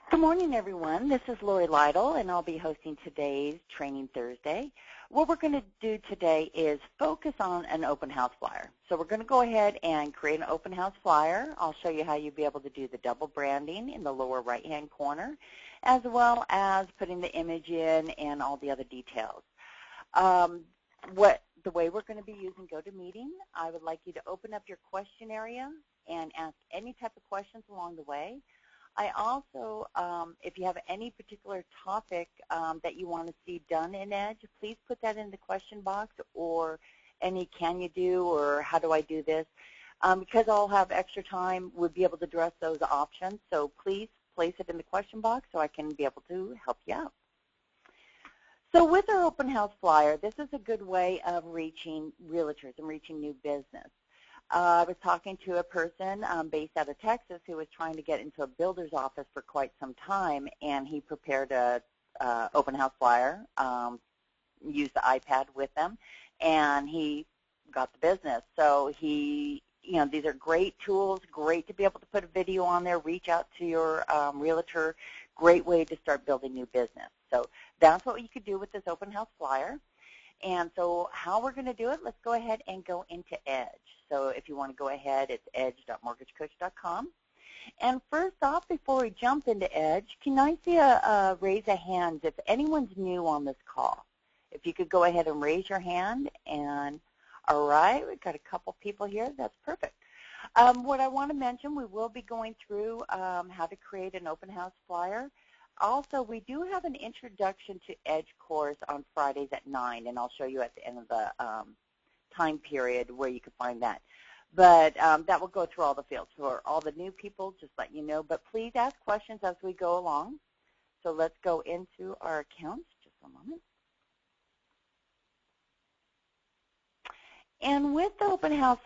Good morning, everyone. This is Lytle, and I'll be hosting today's Training Thursday. What we're going to do today is focus on an open house flyer. So we're going to go ahead and create an open house flyer. I'll show you how you'll be able to do the double branding in the lower right-hand corner, as well as putting the image in and all the other details. The way we're going to be using GoToMeeting, I would like you to open up your question area and ask any type of questions along the way. I also, if you have any particular topic that you want to see done in Edge, please put that in the question box, or any can you do, or how do I do this? Because I'll have extra time, we'll be able to address those options. So please place it in the question box so I can be able to help you out. So with our open house flyer, this is a good way of reaching realtors and reaching new business. I was talking to a person based out of Texas who was trying to get into a builder's office for quite some time, and he prepared a open house flyer, used the iPad with them, and he got the business. So these are great tools, great to be able to put a video on there, reach out to your realtor, great way to start building new business. So that's what you could do with this open house flyer. And so how we're going to do it, let's go ahead and go into Edge. So if you want to go ahead, it's edge.mortgagecoach.com. And first off, before we jump into Edge, can I see a raise of hands if anyone's new on this call? If you could go ahead and raise your hand. And all right, we've got a couple people here. That's perfect. What I want to mention, we will be going through how to create an open house flyer. Also, we do have an Introduction to Edge course on Fridays at 9, and I'll show you at the end of the time period where you can find that. But that will go through all the fields. For all the new people, just let you know. But please ask questions as we go along. So let's go into our accounts. Just a moment. And with the open house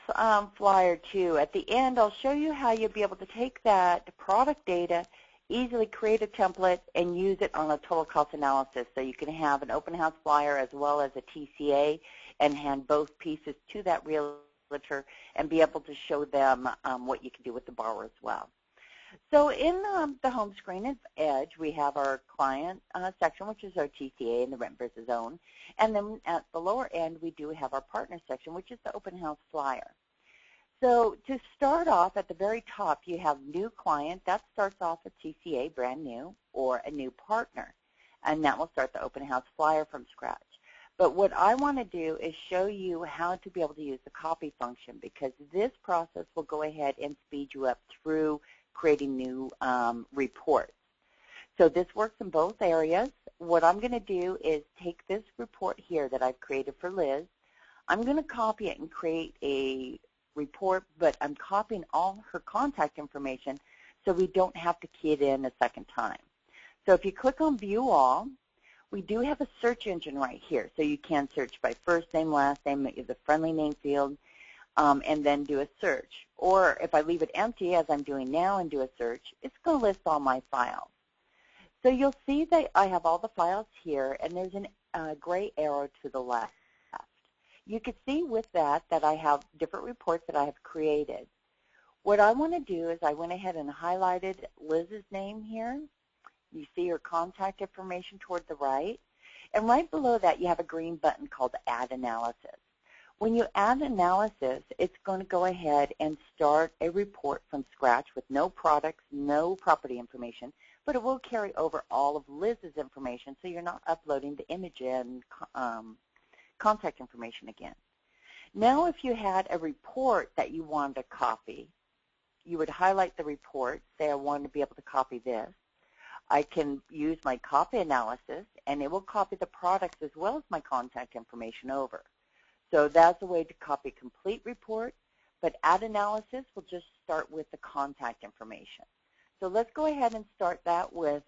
flyer, too, at the end, I'll show you how you'll be able to take that product data, easily create a template, and use it on a total cost analysis. So you can have an open house flyer as well as a TCA and hand both pieces to that realtor and be able to show them what you can do with the borrower as well. So in the home screen of Edge, we have our client section, which is our TCA and the rent versus own. And then at the lower end, we do have our partner section, which is the open house flyer. So to start off, at the very top, you have new client. That starts off a TCA, brand new, or a new partner. And that will start the open house flyer from scratch. But what I want to do is show you how to be able to use the copy function, because this process will go ahead and speed you up through creating new reports. So this works in both areas. What I'm going to do is take this report here that I've created for Liz. I'm going to copy it and create a report, but I'm copying all her contact information so we don't have to key it in a second time. So if you click on View All, we do have a search engine right here. So you can search by first name, last name, the friendly name field, and then do a search. Or if I leave it empty, as I'm doing now, and do a search, it's going to list all my files. So you'll see that I have all the files here, and there's a gray arrow to the left. You can see with that I have different reports that I have created. What I want to do is I went ahead and highlighted Liz's name here. You see her contact information toward the right. And right below that, you have a green button called Add Analysis. When you add analysis, it's going to go ahead and start a report from scratch with no products, no property information, but it will carry over all of Liz's information, so you're not uploading the image and contact information again. Now if you had a report that you wanted to copy, you would highlight the report, say I want to be able to copy this. I can use my copy analysis, and it will copy the products as well as my contact information over. So that's a way to copy a complete report, but Add Analysis will just start with the contact information. So let's go ahead and start that with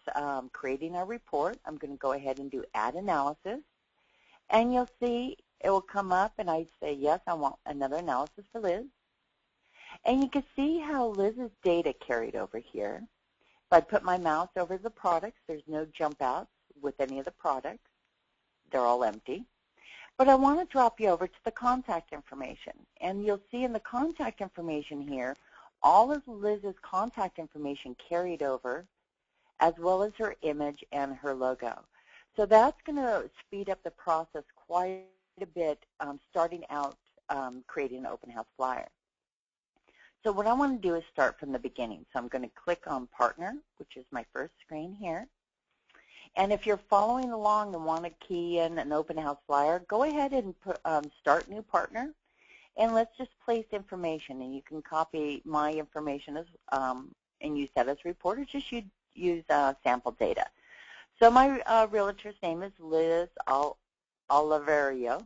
creating our report. I'm going to go ahead and do Add Analysis. And you'll see it will come up, and I say, yes, I want another analysis for Liz. And you can see how Liz's data carried over here. If I put my mouse over the products, there's no jump outs with any of the products. They're all empty. But I want to drop you over to the contact information. And you'll see in the contact information here, all of Liz's contact information carried over, as well as her image and her logo. So that's going to speed up the process quite a bit starting out creating an open house flyer. So what I want to do is start from the beginning. So I'm going to click on Partner, which is my first screen here. And if you're following along and want to key in an open house flyer, go ahead and put, start New Partner. And let's just place information. And you can copy my information as, and use that as a report, or just use sample data. So my realtor's name is Liz Oliverio,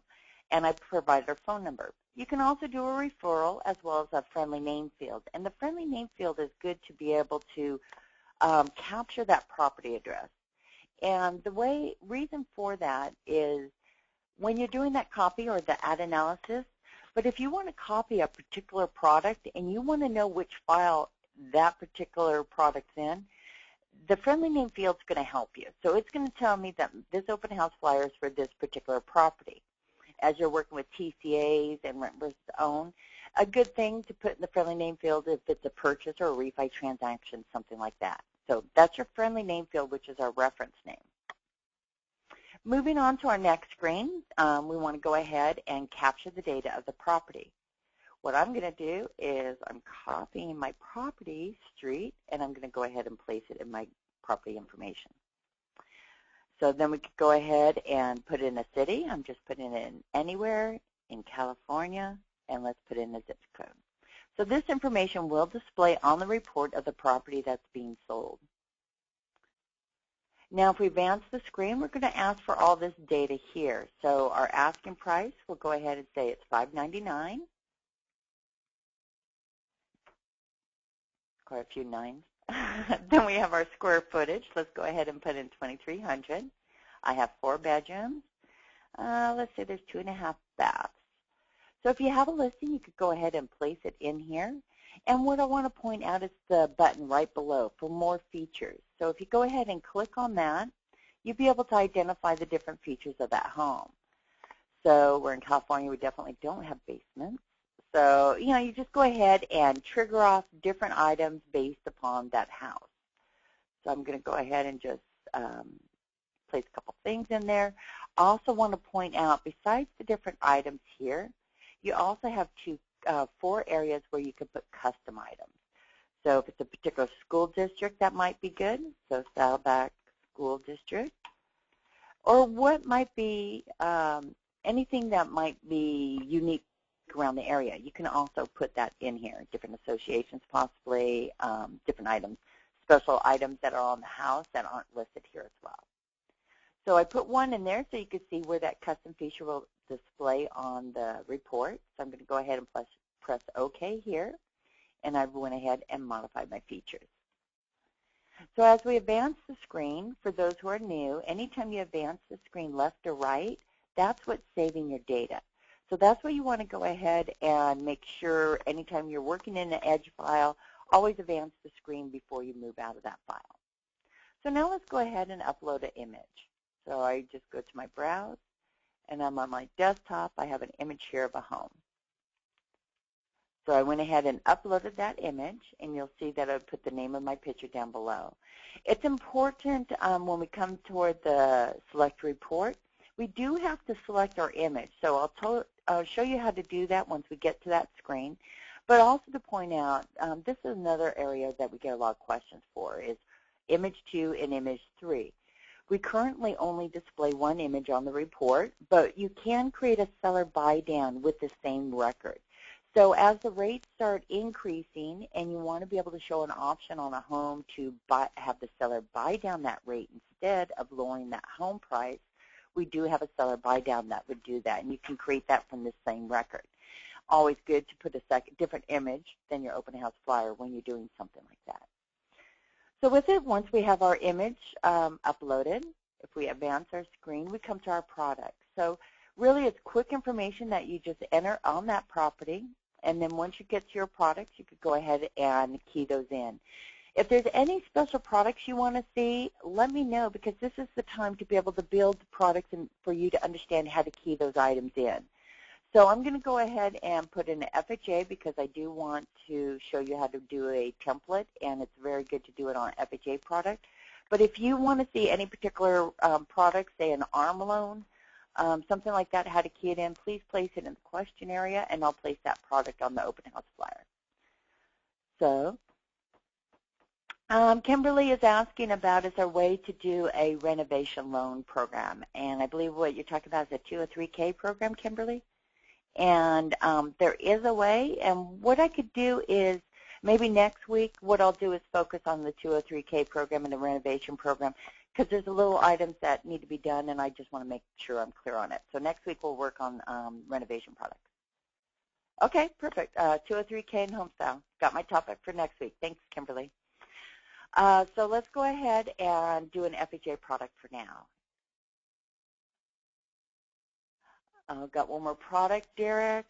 and I provide her phone number. You can also do a referral as well as a friendly name field. And the friendly name field is good to be able to capture that property address. And the reason for that is when you're doing that copy or the ad analysis, but if you want to copy a particular product and you want to know which file that particular product's in, the friendly name field is going to help you. So it's going to tell me that this open house flyer is for this particular property. As you're working with TCAs and rent versus own, a good thing to put in the friendly name field if it's a purchase or a refi transaction, something like that. So that's your friendly name field, which is our reference name. Moving on to our next screen, we want to go ahead and capture the data of the property. What I'm going to do is I'm copying my property street, and I'm going to go ahead and place it in my property information. So then we could go ahead and put in a city. I'm just putting it in anywhere in California, and let's put in a zip code. So this information will display on the report of the property that's being sold. Now, if we advance the screen, we're going to ask for all this data here. So our asking price, we'll go ahead and say it's $599. Quite a few nines. Then we have our square footage. Let's go ahead and put in 2,300. I have 4 bedrooms. Let's say there's 2.5 baths. So if you have a listing, you could go ahead and place it in here. And what I want to point out is the button right below for more features. So if you go ahead and click on that, you'll be able to identify the different features of that home. So we're in California, we definitely don't have basements. So, you just go ahead and trigger off different items based upon that house. So I'm going to go ahead and just place a couple things in there. I also want to point out, besides the different items here, you also have 4 areas where you can put custom items. So if it's a particular school district, that might be good. So Saddleback School District. Or what might be anything that might be unique around the area. You can also put that in here, different associations possibly, different items, special items that are on the house that aren't listed here as well. So I put one in there so you can see where that custom feature will display on the report. So I'm going to go ahead and press OK here, and I went ahead and modified my features. So as we advance the screen, for those who are new, anytime you advance the screen left or right, that's what's saving your data. So that's where you want to go ahead and make sure anytime you're working in an Edge file, always advance the screen before you move out of that file. So now let's go ahead and upload an image. So I just go to my browse, and I'm on my desktop. I have an image here of a home. So I went ahead and uploaded that image, and you'll see that I put the name of my picture down below. It's important when we come toward the select report, we do have to select our image. So I'll show you how to do that once we get to that screen. But also to point out, this is another area that we get a lot of questions for, is image 2 and image 3. We currently only display one image on the report, but you can create a seller buy down with the same record. So as the rates start increasing and you want to be able to show an option on a home to have the seller buy down that rate instead of lowering that home price, we do have a seller buy down that would do that, and you can create that from the same record. Always good to put a different image than your open house flyer when you're doing something like that. So with it, once we have our image uploaded, if we advance our screen, we come to our product. So really it's quick information that you just enter on that property, and then once you get to your products, you could go ahead and key those in. If there's any special products you want to see, let me know, because this is the time to be able to build the products and for you to understand how to key those items in. So I'm going to go ahead and put in an FHA because I do want to show you how to do a template, and it's very good to do it on an FHA product. But if you want to see any particular product, say an arm loan, something like that, how to key it in, please place it in the question area, and I'll place that product on the open house flyer. So Kimberly is asking about, is there a way to do a renovation loan program? And I believe what you're talking about is a 203K program, Kimberly. And there is a way, and what I could do is maybe next week what I'll do is focus on the 203K program and the renovation program, because there's a little items that need to be done, and I just want to make sure I'm clear on it. So next week we'll work on renovation products. Okay, perfect. 203K and home style. Got my topic for next week. Thanks, Kimberly. So let's go ahead and do an FHA product for now. Got one more product, Derek,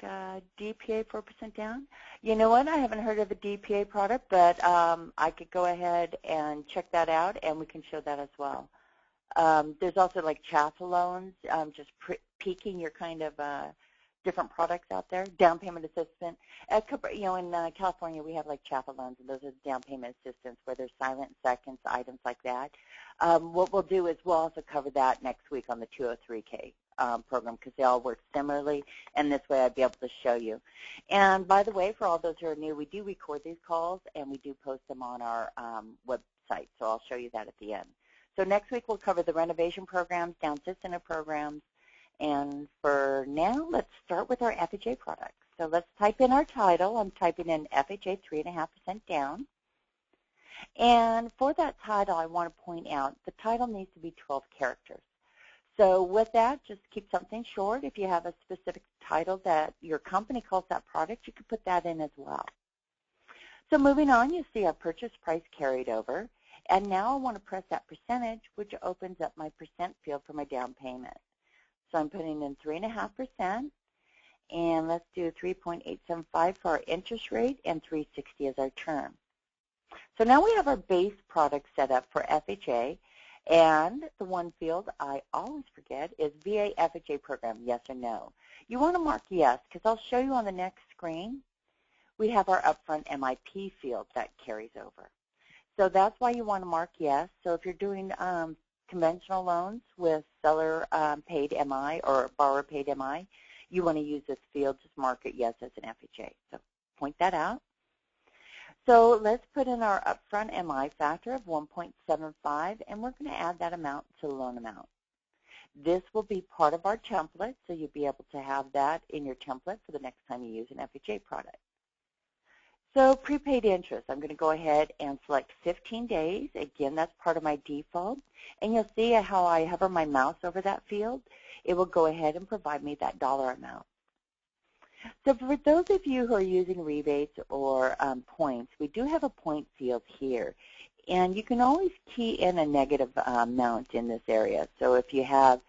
DPA 4% down. You know what, I haven't heard of a DPA product, but I could go ahead and check that out, and we can show that as well. There's also like chattel loans, just peeking your kind of different products out there. Down payment assistance. You know, in California, we have like chattel loans, and those are down payment assistance where there's silent seconds, items like that. What we'll do is we'll also cover that next week on the 203K. Program, because they all work similarly, and this way I'd be able to show you. And by the way, for all those who are new, we do record these calls and we do post them on our website, so I'll show you that at the end. So next week we'll cover the renovation programs, down system programs, and for now let's start with our FHA products. So let's type in our title. I'm typing in FHA 3.5% down. And for that title, I want to point out the title needs to be 12 characters. So with that, just keep something short. If you have a specific title that your company calls that product, you can put that in as well. So moving on, you see our purchase price carried over. And now I want to press that percentage, which opens up my percent field for my down payment. So I'm putting in 3.5%. And let's do 3.875 for our interest rate and 360 as our term. So now we have our base product set up for FHA. And the one field I always forget is VA FHA program, yes or no. You want to mark yes, because I'll show you on the next screen. We have our upfront MIP field that carries over. So that's why you want to mark yes. So if you're doing conventional loans with seller paid MI or borrower paid MI, you want to use this field, just mark it yes as an FHA. So point that out. So let's put in our upfront MI factor of 1.75, and we're going to add that amount to the loan amount. This will be part of our template, so you'll be able to have that in your template for the next time you use an FHA product. So prepaid interest, I'm going to go ahead and select 15 days. Again, that's part of my default. And you'll see how I hover my mouse over that field. It will go ahead and provide me that dollar amount. So for those of you who are using rebates or points, we do have a point field here. And you can always key in a negative amount in this area. So if you have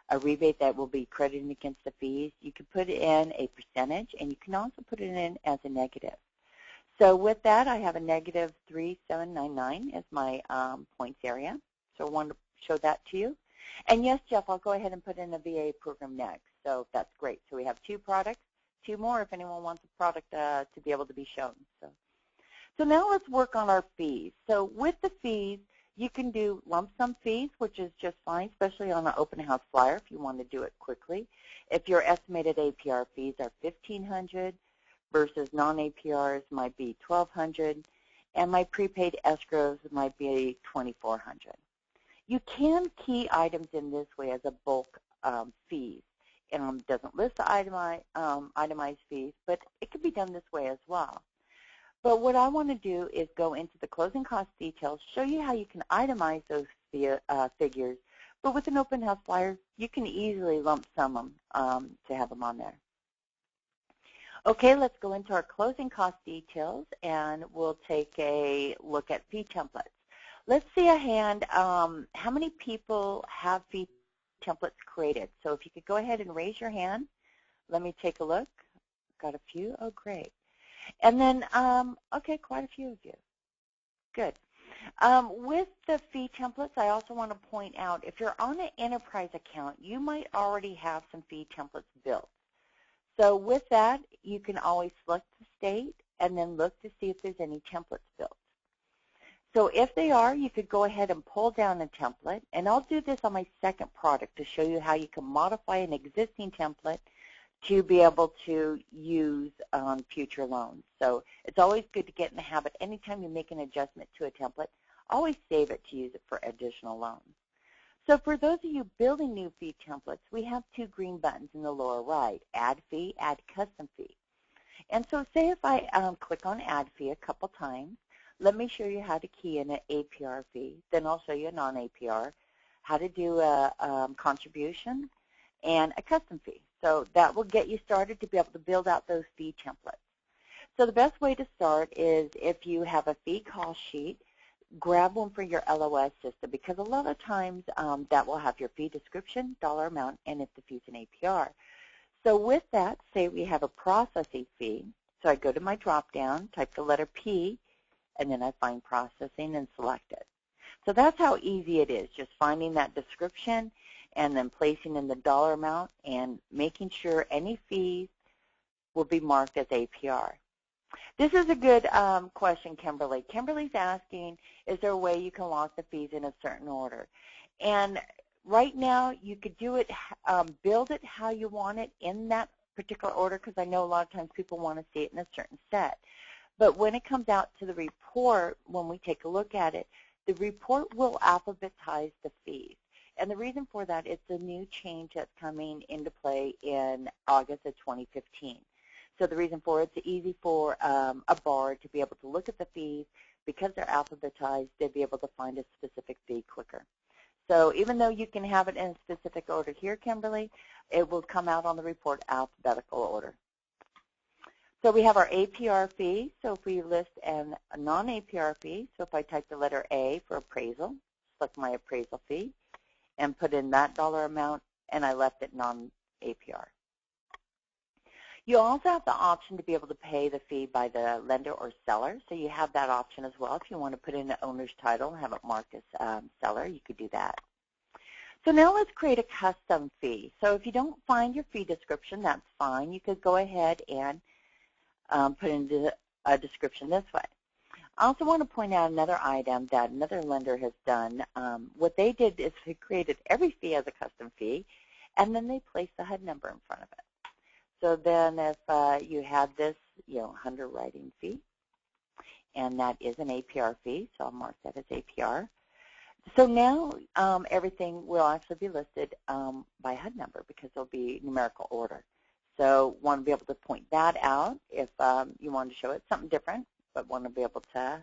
a rebate that will be credited against the fees, you can put in a percentage, and you can also put it in as a negative. So with that, I have a negative 3799 as my points area. So I wanted to show that to you. And yes, Jeff, I'll go ahead and put in a VA program next. So that's great. So we have two products. Two more if anyone wants a product to be able to be shown. So now let's work on our fees. So with the fees, you can do lump sum fees, which is just fine, especially on an open house flyer if you want to do it quickly. If your estimated APR fees are $1,500 versus non-APRs might be $1,200, and my prepaid escrows might be $2,400. You can key items in this way as a bulk fees. Doesn't list the itemized fees, but it can be done this way as well. But what I want to do is go into the closing cost details, show you how you can itemize those figures, but with an open house flyer, you can easily lump sum them to have them on there. Okay, let's go into our closing cost details, and we'll take a look at fee templates. Let's see a hand, how many people have fee templates created? So if you could go ahead and raise your hand, let me take a look. Got a few? Oh, great. And then, okay, quite a few of you. Good. With the fee templates, I also want to point out, if you're on an enterprise account, you might already have some fee templates built. So with that, you can always select the state and then look to see if there's any templates built. So if they are, you could go ahead and pull down a template, and I'll do this on my second product to show you how you can modify an existing template to be able to use on future loans. So it's always good to get in the habit, anytime you make an adjustment to a template, always save it to use it for additional loans. So for those of you building new fee templates, we have two green buttons in the lower right, Add Fee, Add Custom Fee. And so say if I click on Add Fee a couple times, let me show you how to key in an APR fee. Then I'll show you a non-APR, how to do a contribution, and a custom fee. So that will get you started to be able to build out those fee templates. So the best way to start is if you have a fee cost sheet, grab one for your LOS system, because a lot of times that will have your fee description, dollar amount, and if the fee's an APR. So with that, say we have a processing fee. So I go to my drop-down, type the letter P, and then I find processing and select it. So that's how easy it is, just finding that description and then placing in the dollar amount and making sure any fees will be marked as APR. This is a good question, Kimberly. Kimberly's asking, is there a way you can lock the fees in a certain order? And right now, you could do it, build it how you want it in that particular order, because I know a lot of times people want to see it in a certain set. But when it comes out to the report, when we take a look at it, the report will alphabetize the fees. And the reason for that, it's a new change that's coming into play in August of 2015. So the reason for it's easy for a borrower to be able to look at the fees. Because they're alphabetized, they'll be able to find a specific fee quicker. So even though you can have it in a specific order here, Kimberly, it will come out on the report alphabetical order. So we have our APR fee. So if we list a non-APR fee, so if I type the letter A for appraisal, select my appraisal fee, and put in that dollar amount, and I left it non-APR. You also have the option to be able to pay the fee by the lender or seller, so you have that option as well. If you want to put in the owner's title and have it marked as seller, you could do that. So now let's create a custom fee. So if you don't find your fee description, that's fine. You could go ahead and put in a description this way. I also want to point out another item that another lender has done. What they did is they created every fee as a custom fee, and then they placed the HUD number in front of it. So then if you had this, underwriting fee, and that is an APR fee, so I'll mark that as APR. So now everything will actually be listed by HUD number because it'll be numerical order. So want to be able to point that out if you want to show it something different, but want to be able to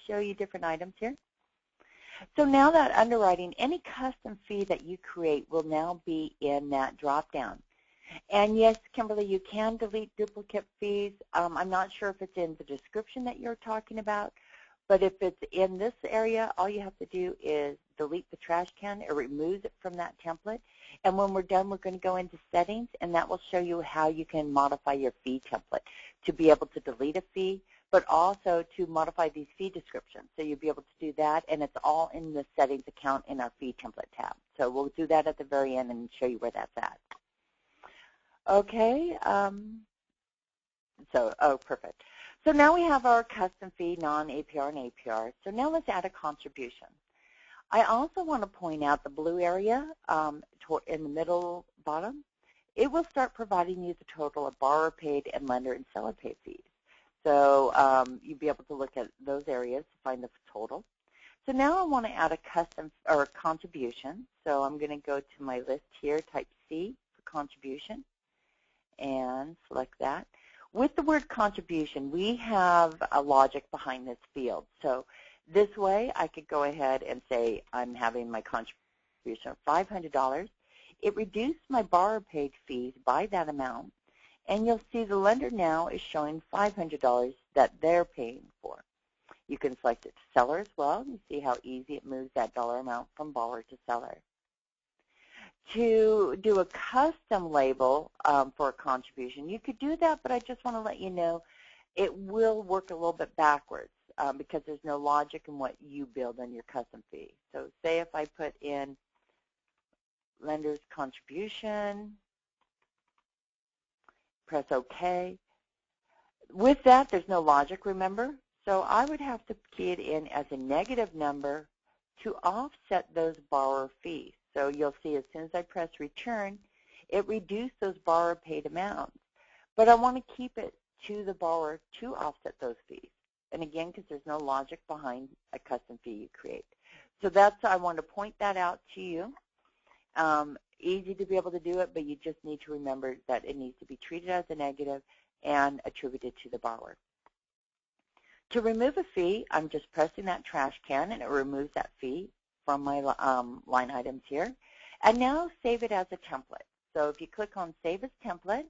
show you different items here. So now that underwriting, any custom fee that you create will now be in that drop-down. And yes, Kimberly, you can delete duplicate fees. I'm not sure if it's in the description that you're talking about, but if it's in this area, all you have to do is delete the trash can. It removes it from that template. And when we're done, we're going to go into settings, and that will show you how you can modify your fee template to be able to delete a fee, but also to modify these fee descriptions. So you'll be able to do that, and it's all in the settings account in our fee template tab. So we'll do that at the very end and show you where that's at. Okay, perfect. So now we have our custom fee, non-APR and APR. So now let's add a contribution. I also want to point out the blue area in the middle bottom. It will start providing you the total of borrower paid and lender and seller paid fees. So you'll be able to look at those areas to find the total. So now I want to add a custom or a contribution. So I'm going to go to my list here, type C for contribution, and select that. With the word contribution, we have a logic behind this field. So this way, I could go ahead and say I'm having my contribution of $500. It reduced my borrower paid fees by that amount, and you'll see the lender now is showing $500 that they're paying for. You can select it to seller as well. You see how easy it moves that dollar amount from borrower to seller. To do a custom label for a contribution, you could do that, but I just want to let you know it will work a little bit backwards because there's no logic in what you build on your custom fee. So say if I put in lender's contribution, press OK. With that, there's no logic, remember? So I would have to key it in as a negative number to offset those borrower fees. So you'll see as soon as I press return, it reduced those borrower paid amounts. But I want to keep it to the borrower to offset those fees. And again, because there's no logic behind a custom fee you create. So I want to point that out to you. Easy to be able to do it, but you just need to remember that it needs to be treated as a negative and attributed to the borrower. To remove a fee, I'm just pressing that trash can, and it removes that fee from my line items here. And now save it as a template. So if you click on Save as Template,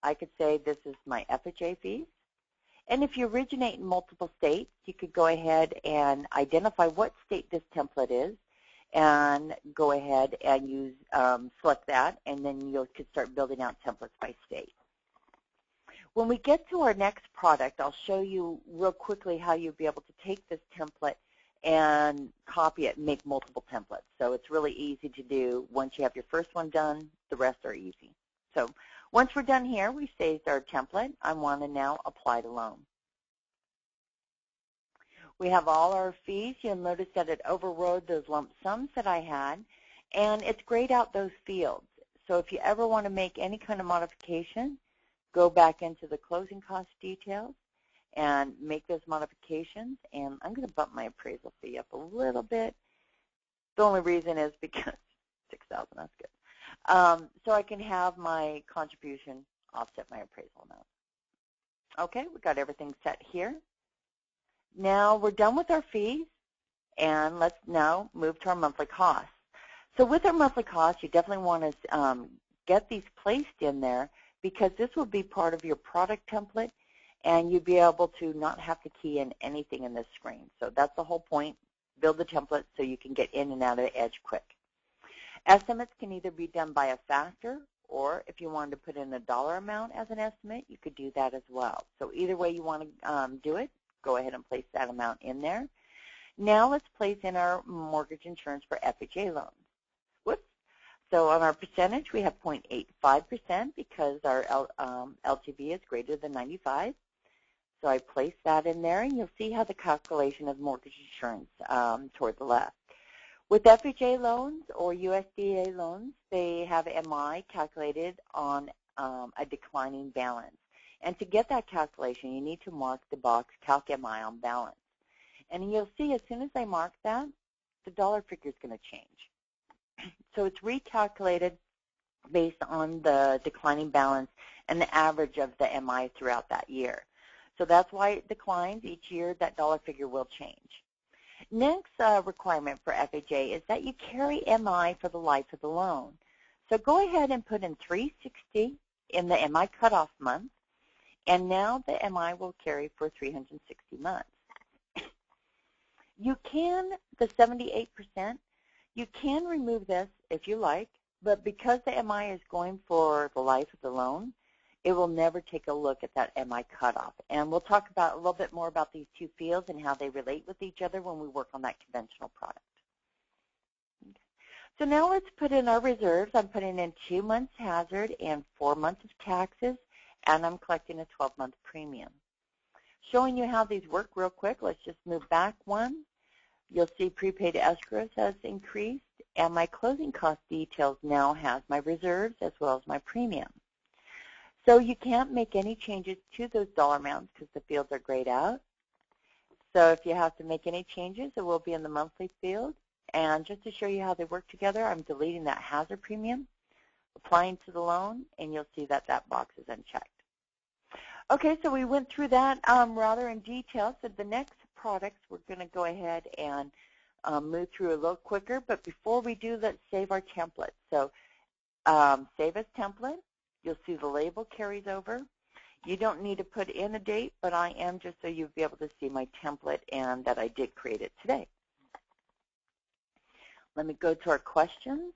I could say this is my FHA fees. And if you originate in multiple states, you could go ahead and identify what state this template is and go ahead and use select that, and then you could start building out templates by state. When we get to our next product, I'll show you real quickly how you'll be able to take this template and copy it and make multiple templates. So it's really easy to do. Once you have your first one done, the rest are easy. So once we're done here, we saved our template. I want to now apply the loan. We have all our fees. You'll notice that it overrode those lump sums that I had, and it's grayed out those fields. So if you ever want to make any kind of modification, go back into the closing cost details and make those modifications. And I'm going to bump my appraisal fee up a little bit. The only reason is because $6,000, that's good. So I can have my contribution offset my appraisal amount. Okay, we got everything set here. Now we're done with our fees, and let's now move to our monthly costs. So with our monthly costs, you definitely want to get these placed in there, because this will be part of your product template, and you'll be able to not have to key in anything in this screen. So that's the whole point. Build the template so you can get in and out of the edge quick. Estimates can either be done by a factor, or if you wanted to put in a dollar amount as an estimate, you could do that as well. So either way you want to do it, go ahead and place that amount in there. Now let's place in our mortgage insurance for FHA loans. Whoops. So on our percentage, we have 0.85% because our LTV is greater than 95. So I place that in there, and you'll see how the calculation of mortgage insurance toward the left. With FHA loans or USDA loans, they have MI calculated on a declining balance. And to get that calculation, you need to mark the box Calc MI on balance. And you'll see as soon as I mark that, the dollar figure is going to change. So it's recalculated based on the declining balance and the average of the MI throughout that year. So that's why it declines each year. That dollar figure will change. Next requirement for FHA is that you carry MI for the life of the loan. So go ahead and put in 360 in the MI cutoff month, and now the MI will carry for 360 months. You can, the 78%, you can remove this if you like, but because the MI is going for the life of the loan, it will never take a look at that MI cutoff. And we'll talk about a little bit more about these two fields and how they relate with each other when we work on that conventional product. Okay. So now let's put in our reserves. I'm putting in 2 months hazard and 4 months of taxes, and I'm collecting a 12-month premium. Showing you how these work real quick, let's just move back one. You'll see prepaid escrows has increased, and my closing cost details now has my reserves as well as my premium. So you can't make any changes to those dollar amounts because the fields are grayed out. So if you have to make any changes, it will be in the monthly field. And just to show you how they work together, I'm deleting that hazard premium, applying to the loan, and you'll see that that box is unchecked. Okay, so we went through that rather in detail. So the next products we're going to go ahead and move through a little quicker. But before we do, let's save our template. So save as template. You'll see the label carries over. You don't need to put in a date, but I am just so you'll be able to see my template and that I did create it today. Let me go to our questions.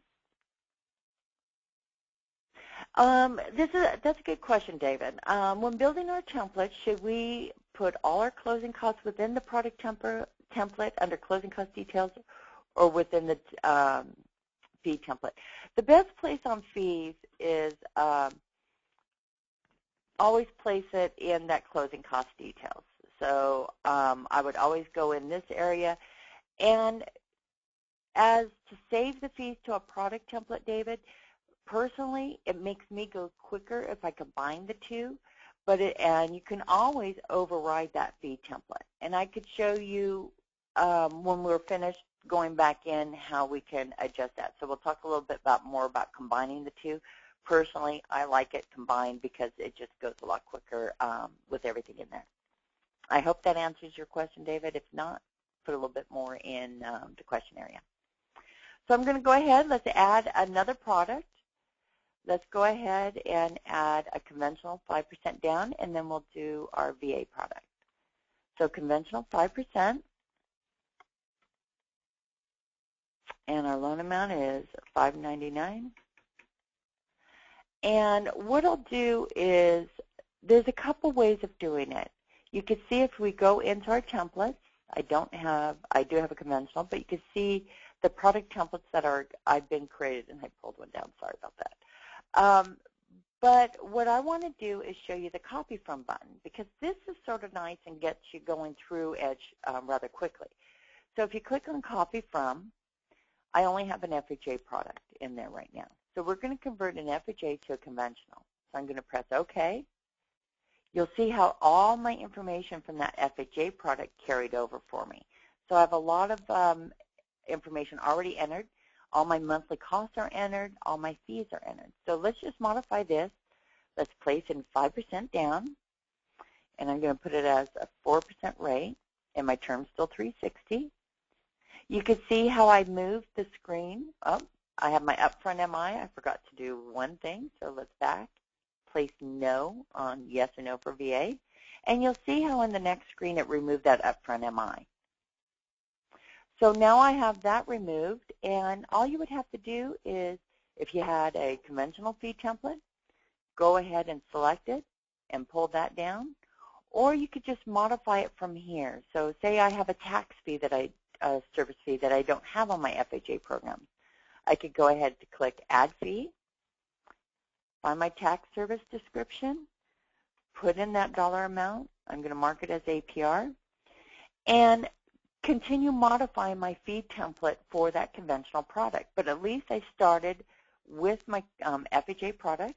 That's a good question, David. When building our template, should we put all our closing costs within the product template under closing cost details or within the fee template? The best place on fees is always place it in that closing cost details. So I would always go in this area. And as to save the fees to a product template, David, personally, it makes me go quicker if I combine the two. And you can always override that fee template. And I could show you when we're finished going back in how we can adjust that. So we'll talk a little bit more about combining the two. Personally, I like it combined because it just goes a lot quicker with everything in there. I hope that answers your question, David. If not, put a little bit more in the question area. So I'm going to go ahead. Let's add another product. Let's go ahead and add a conventional 5% down, and then we'll do our VA product. So conventional 5%, and our loan amount is $599. And what I'll do is there's a couple ways of doing it. You can see if we go into our templates. I do have a conventional, but you can see the product templates that I've been created, and I pulled one down. Sorry about that. But what I want to do is show you the copy from button, because this is sort of nice and gets you going through Edge rather quickly. So if you click on copy from, I only have an FHA product in there right now. So we're going to convert an FHA to a conventional. So I'm going to press OK. You'll see how all my information from that FHA product carried over for me. So I have a lot of information already entered. All my monthly costs are entered. All my fees are entered. So let's just modify this. Let's place in 5% down. And I'm going to put it as a 4% rate. And my term's still 360. You can see how I moved the screen. Oh, I have my upfront MI. I forgot to do one thing. So let's back. Place no on yes or no for VA. And you'll see how in the next screen it removed that upfront MI. So now I have that removed, and all you would have to do is, if you had a conventional fee template, go ahead and select it and pull that down, or you could just modify it from here. So say I have a tax fee service fee that I don't have on my FHA program. I could go ahead to click Add Fee, find my tax service description, put in that dollar amount. I'm going to mark it as APR, and continue modifying my fee template for that conventional product. But at least I started with my FHA product.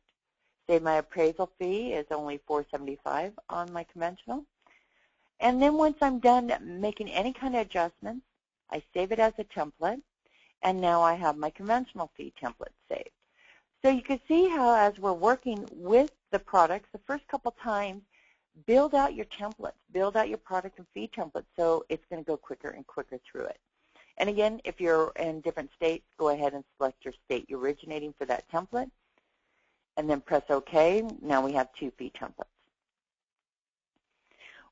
Say my appraisal fee is only $475 on my conventional. And then once I'm done making any kind of adjustments, I save it as a template, and now I have my conventional fee template saved. So you can see how as we're working with the products, the first couple times, build out your templates, build out your product and fee templates, so it's going to go quicker and quicker through it. And again, if you're in different states, go ahead and select your state you're originating for that template, and then press OK. Now we have two fee templates.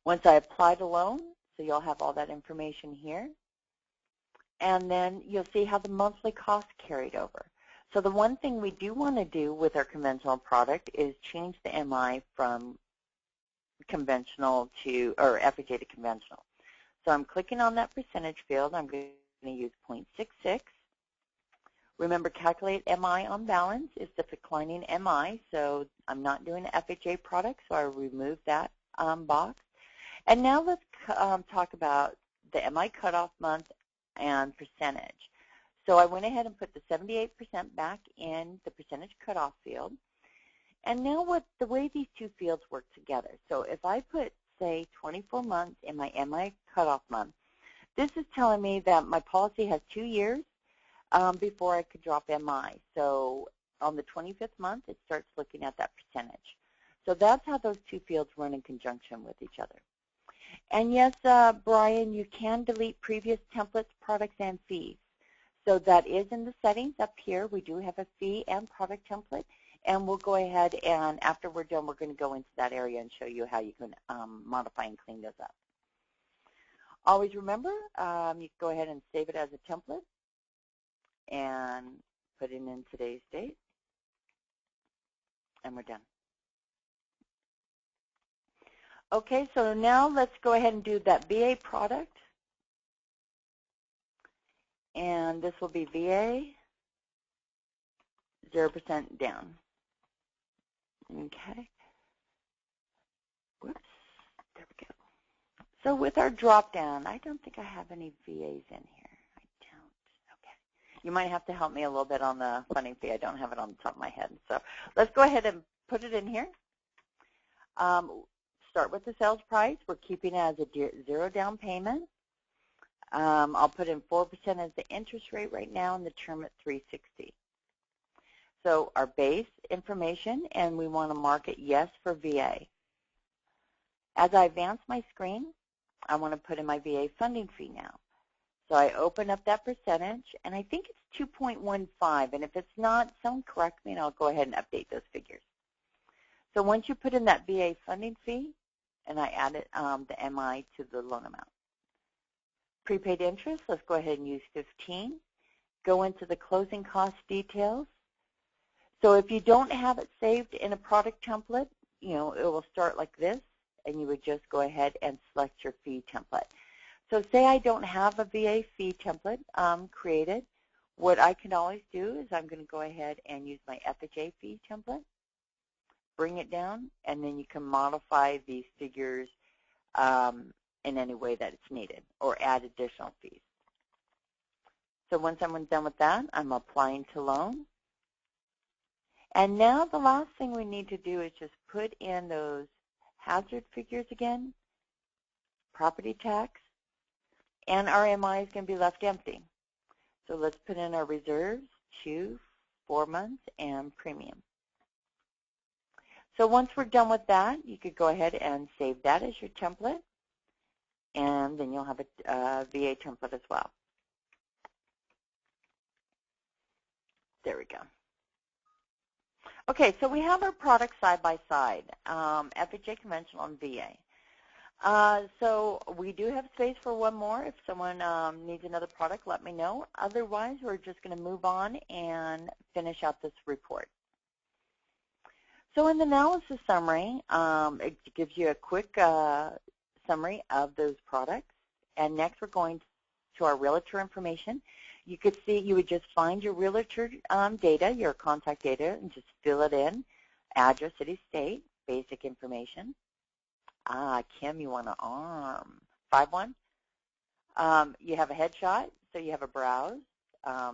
Once I apply the loan, so you'll have all that information here, and then you'll see how the monthly cost carried over. So the one thing we do want to do with our conventional product is change the MI from conventional to, or FHA to conventional. So I'm clicking on that percentage field. I'm going to use 0.66. Remember, calculate MI on balance is the declining MI, so I'm not doing an FHA product, so I remove that box. And now let's talk about the MI cutoff month and percentage. So I went ahead and put the 78% back in the percentage cutoff field. And now the way these two fields work together. So if I put, say, 24 months in my MI cutoff month, this is telling me that my policy has 2 years before I could drop MI. So on the 25th month, it starts looking at that percentage. So that's how those two fields run in conjunction with each other. And yes, Brian, you can delete previous templates, products, and fees. So that is in the settings up here. We do have a fee and product template. And we'll go ahead and after we're done, we're going to go into that area and show you how you can modify and clean those up. Always remember, you can go ahead and save it as a template and put it in today's date. And we're done. Okay, so now let's go ahead and do that VA product. And this will be VA 0% down. Okay. Whoops. There we go. So with our drop down, I don't think I have any VAs in here. I don't. Okay. You might have to help me a little bit on the funding fee. I don't have it on the top of my head. So let's go ahead and put it in here. Start with the sales price. We're keeping it as a 0 down payment. I'll put in 4% as the interest rate right now and the term at 360. So our base information, and we want to mark it yes for VA. As I advance my screen, I want to put in my VA funding fee now. So I open up that percentage, and I think it's 2.15, and if it's not, someone correct me, and I'll go ahead and update those figures. So once you put in that VA funding fee, and I added the MI to the loan amount. Prepaid interest, let's go ahead and use 15. Go into the closing cost details. So if you don't have it saved in a product template, it will start like this, and you would just go ahead and select your fee template. So say I don't have a VA fee template created, what I can always do is I'm going to go ahead and use my FHA fee template, bring it down, and then you can modify these figures in any way that it's needed or add additional fees. So once I'm done with that, I'm applying to loan. And now the last thing we need to do is just put in those hazard figures again, property tax, and our MI is going to be left empty. So let's put in our reserves, 2, 4 months, and premium. So once we're done with that, you could go ahead and save that as your template, and then you'll have a VA template as well. There we go. Okay, so we have our products side by side, FHA conventional and VA. So we do have space for one more. If someone needs another product, let me know. Otherwise, we're just going to move on and finish out this report. So in the analysis summary, it gives you a quick summary of those products. And next, we're going to our realtor information. You could see, you would just find your realtor data, your contact data, and just fill it in. Address, city, state, basic information. Kim, you want an arm. 5-1. You have a headshot, so you have a browse.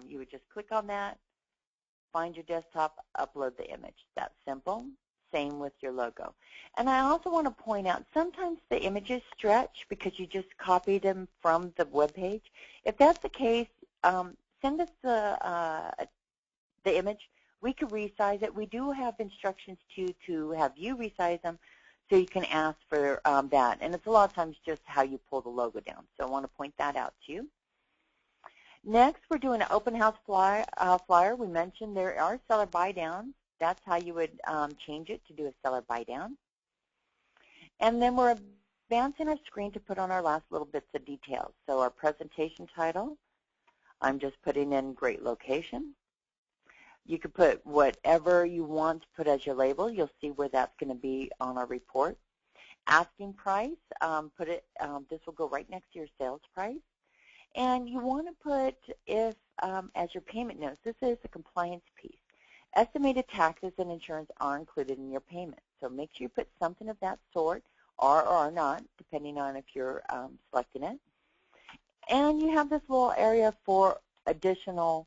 You would just click on that, find your desktop, upload the image. That's simple. Same with your logo. And I also want to point out, sometimes the images stretch because you just copied them from the web page. If that's the case, send us the image. We could resize it. We do have instructions to have you resize them, so you can ask for that. And it's a lot of times just how you pull the logo down. So I want to point that out to you. Next, we're doing an open house flyer. We mentioned there are seller buy downs. That's how you would change it to do a seller buy down. And then we're advancing our screen to put on our last little bits of details. So our presentation title, I'm just putting in great location. You could put whatever you want to put as your label. You'll see where that's going to be on our report. Asking price, this will go right next to your sales price. And you want to put, if as your payment notes, this is a compliance piece. Estimated taxes and insurance are included in your payment. So make sure you put something of that sort, or are not, depending on if you're selecting it. And you have this little area for additional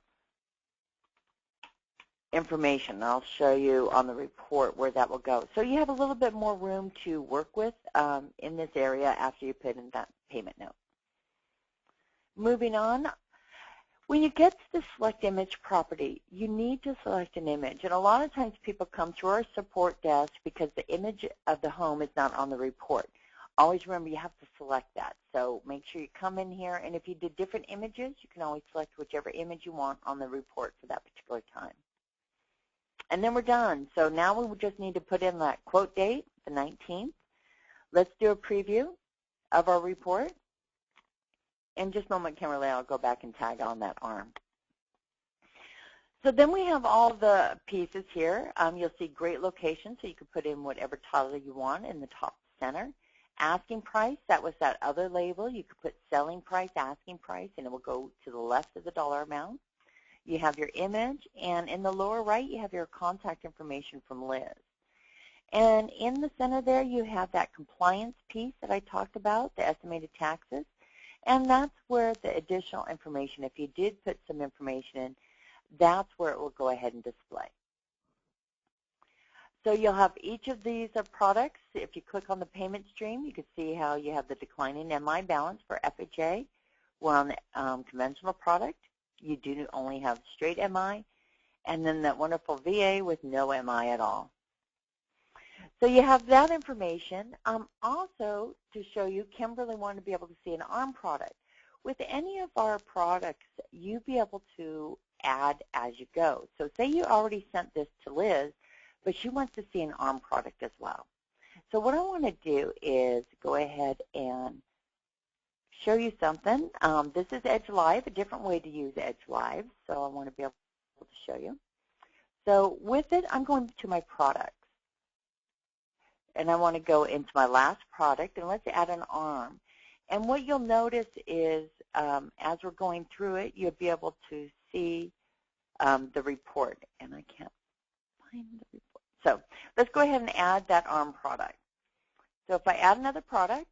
information. I'll show you on the report where that will go. So you have a little bit more room to work with in this area after you put in that payment note. Moving on, when you get to the select image property, you need to select an image. And a lot of times people come to our support desk because the image of the home is not on the report. Always remember you have to select that. So make sure you come in here, and if you did different images, you can always select whichever image you want on the report for that particular time. And then we're done. So now we just need to put in that quote date, the 19th. Let's do a preview of our report. In just a moment, Kimberly, I'll go back and tag on that arm. So then we have all the pieces here. You'll see great location, so you can put in whatever title you want in the top center. Asking price, that was that other label. You could put selling price, asking price, and it will go to the left of the dollar amount. You have your image, and in the lower right, you have your contact information from Liz. And in the center there, you have that compliance piece that I talked about, the estimated taxes. And that's where the additional information, if you did put some information in, that's where it will go ahead and display. So you'll have each of these products. If you click on the payment stream, you can see how you have the declining MI balance for FHA. We're on the conventional product. You do only have straight MI, and then that wonderful VA with no MI at all. So you have that information. Also, to show you, Kimberly wanted to be able to see an ARM product. With any of our products, you'll be able to add as you go. So say you already sent this to Liz, but she wants to see an ARM product as well. So what I want to do is go ahead and show you something. This is Edge Live, a different way to use Edge Live, so I want to be able to show you. So with it, I'm going to my products. And I want to go into my last product, and let's add an ARM. And what you'll notice is as we're going through it, you'll be able to see the report. And I can't find the report. So let's go ahead and add that ARM product. So if I add another product,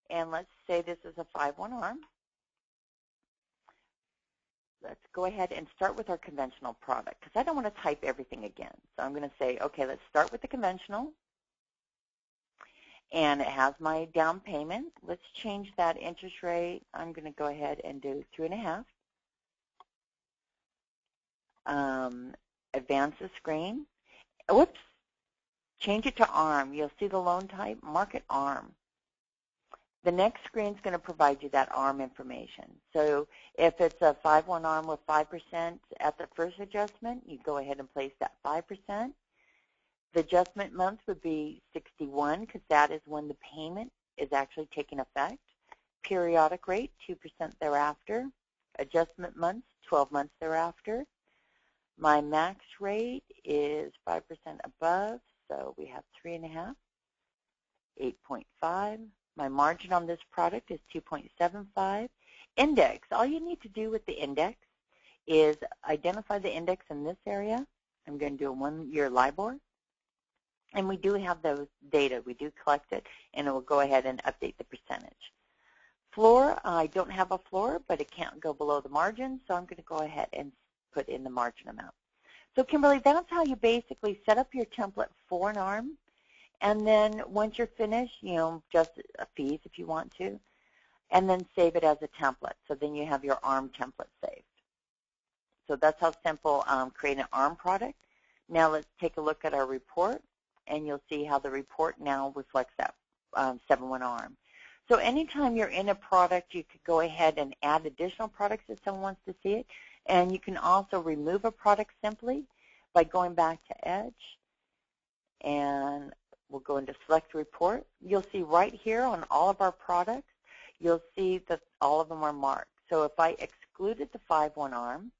and let's say this is a 5-1 ARM, let's go ahead and start with our conventional product, because I don't want to type everything again. So I'm going to say, okay, let's start with the conventional. And it has my down payment. Let's change that interest rate. I'm going to go ahead and do 3.5. Advance the screen. Whoops. Change it to ARM. You'll see the loan type. Mark it ARM. The next screen is going to provide you that ARM information. So if it's a 5-1 ARM with 5% at the first adjustment, you go ahead and place that 5%. The adjustment month would be 61 because that is when the payment is actually taking effect. Periodic rate, 2% thereafter. Adjustment months, 12 months thereafter. My max rate is 5% above, so we have 3.5, 8.5. My margin on this product is 2.75. Index, all you need to do with the index is identify the index in this area. I'm going to do a 1-year LIBOR. And we do have those data. We do collect it, and it will go ahead and update the percentage. Floor, I don't have a floor, but it can't go below the margin, so I'm going to go ahead and put in the margin amount. So, Kimberly, that's how you basically set up your template for an ARM. And then once you're finished, just fees if you want to, and then save it as a template. So then you have your ARM template saved. So that's how simple create an ARM product. Now let's take a look at our report. And you'll see how the report now reflects that 7-1 ARM. So anytime you're in a product, you could go ahead and add additional products if someone wants to see it. And you can also remove a product simply by going back to Edge. And we'll go into Select Report. You'll see right here on all of our products, you'll see that all of them are marked. So if I excluded the 5-1 ARM,